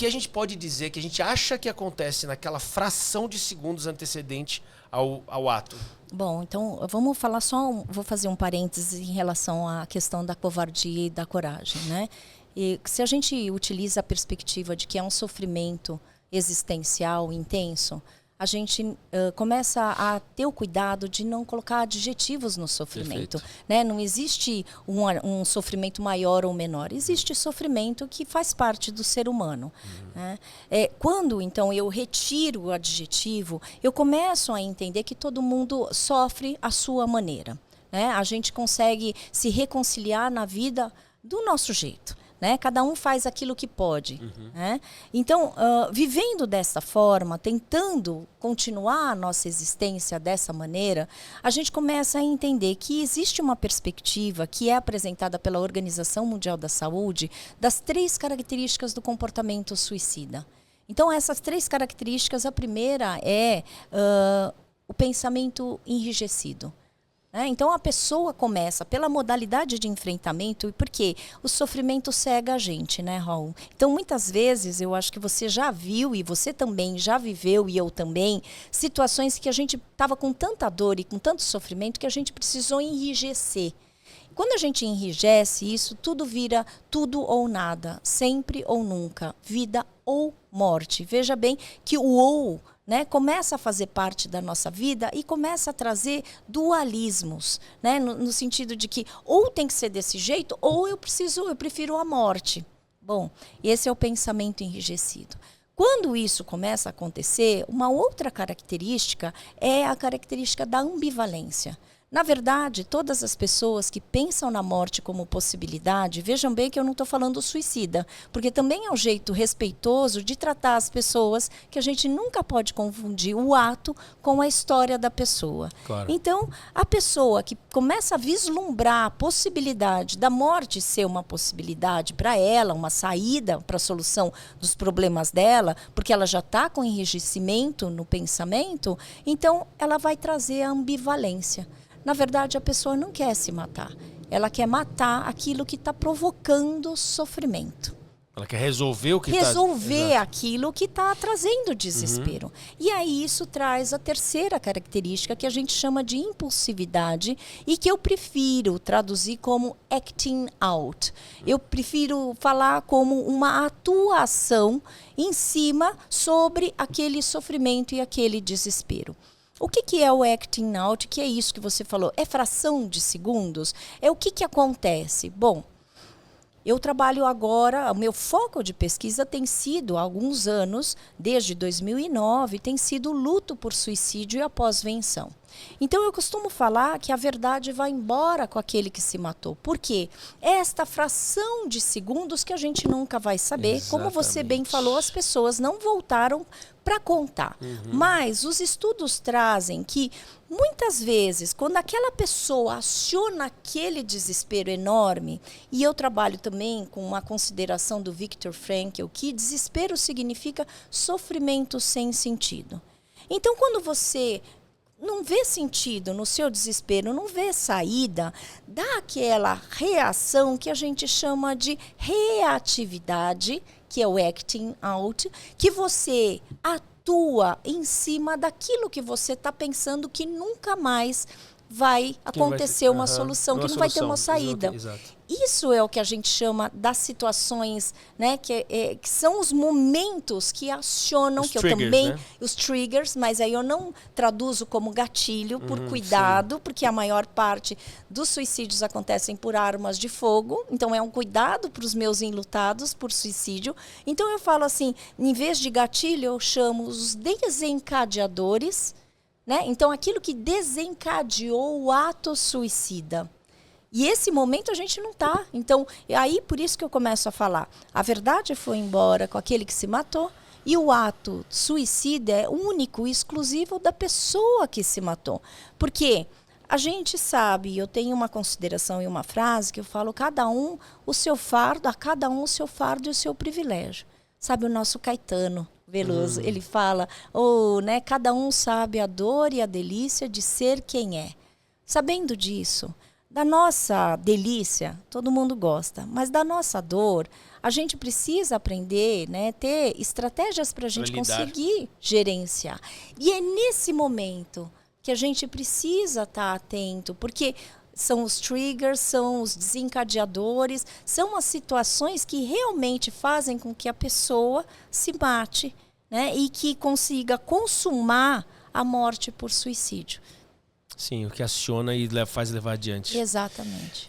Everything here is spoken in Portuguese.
que a gente pode dizer que a gente acha que acontece naquela fração de segundos antecedente ao ato? Bom, então vamos falar vou fazer um parênteses em relação à questão da covardia e da coragem, né? E se a gente utiliza a perspectiva de que é um sofrimento existencial intenso, a gente começa a ter o cuidado de não colocar adjetivos no sofrimento. Né? Não existe um sofrimento maior ou menor. Existe sofrimento que faz parte do ser humano. Né? Quando, então, eu retiro o adjetivo, eu começo a entender que todo mundo sofre à sua maneira. Né? A gente consegue se reconciliar na vida do nosso jeito. Né? Cada um faz aquilo que pode. Né? Então, vivendo dessa forma, tentando continuar a nossa existência dessa maneira, a gente começa a entender que existe uma perspectiva que é apresentada pela Organização Mundial da Saúde das 3 características do comportamento suicida. Então, essas 3 características, a primeira é o pensamento enrijecido. Então, a pessoa começa pela modalidade de enfrentamento, porque o sofrimento cega a gente, né, Raul? Então, muitas vezes, eu acho que você já viu, e você também já viveu, e eu também, situações que a gente estava com tanta dor e com tanto sofrimento que a gente precisou enrijecer. Quando a gente enrijece isso, tudo vira tudo ou nada, sempre ou nunca, vida ou morte. Veja bem que o ou, né, começa a fazer parte da nossa vida e começa a trazer dualismos, né, no sentido de que ou tem que ser desse jeito ou eu prefiro a morte. Bom, esse é o pensamento enrijecido. Quando isso começa a acontecer, uma outra característica é a característica da ambivalência. Na verdade, todas as pessoas que pensam na morte como possibilidade, vejam bem que eu não estou falando suicida, porque também é um jeito respeitoso de tratar as pessoas, que a gente nunca pode confundir o ato com a história da pessoa. Claro. Então, a pessoa que começa a vislumbrar a possibilidade da morte ser uma possibilidade para ela, uma saída para a solução dos problemas dela, porque ela já está com enrijecimento no pensamento, então ela vai trazer a ambivalência. Na verdade, a pessoa não quer se matar. Ela quer matar aquilo que está provocando sofrimento. Ela quer resolver o que está... Resolver aquilo que está trazendo desespero. E aí isso traz a terceira característica que a gente chama de impulsividade e que eu prefiro traduzir como acting out. Eu prefiro falar como uma atuação em cima sobre aquele sofrimento e aquele desespero. O que é o acting out? Que é isso que você falou? É fração de segundos? É o que acontece? Bom, eu trabalho agora, o meu foco de pesquisa tem sido, há alguns anos, desde 2009, tem sido o luto por suicídio e a pós-venção. Então, eu costumo falar que a verdade vai embora com aquele que se matou. Por quê? É esta fração de segundos que a gente nunca vai saber. Exatamente. Como você bem falou, as pessoas não voltaram para contar. Mas os estudos trazem que, muitas vezes, quando aquela pessoa aciona aquele desespero enorme, e eu trabalho também com uma consideração do Viktor Frankl, que desespero significa sofrimento sem sentido. Então, quando você não vê sentido no seu desespero, não vê saída, dá aquela reação que a gente chama de reatividade, que é o acting out, que você atua em cima daquilo que você está pensando que nunca mais vai acontecer uma solução, que não vai ter uma saída. Exato. Isso é o que a gente chama das situações, né, que são os momentos que acionam, Os que triggers, eu também, né? os triggers, mas aí eu não traduzo como gatilho, por cuidado, porque a maior parte dos suicídios acontecem por armas de fogo, então é um cuidado para os meus enlutados por suicídio. Então eu falo assim, em vez de gatilho, eu chamo os desencadeadores, né? Então aquilo que desencadeou o ato suicida. E esse momento a gente não está. Então, aí por isso que eu começo a falar. A verdade foi embora com aquele que se matou. E o ato suicida é único e exclusivo da pessoa que se matou. Porque a gente sabe, eu tenho uma consideração e uma frase que eu falo, cada um o seu fardo, a cada um o seu fardo e o seu privilégio. Sabe o nosso Caetano Veloso, ele fala, né, cada um sabe a dor e a delícia de ser quem é. Sabendo disso, Da nossa delícia, todo mundo gosta, mas da nossa dor, a gente precisa aprender, né, ter estratégias para a gente conseguir gerenciar. E é nesse momento que a gente precisa estar atento, porque são os triggers, são os desencadeadores, são as situações que realmente fazem com que a pessoa se mate, né, e que consiga consumar a morte por suicídio. Sim, o que aciona e faz levar adiante. Exatamente.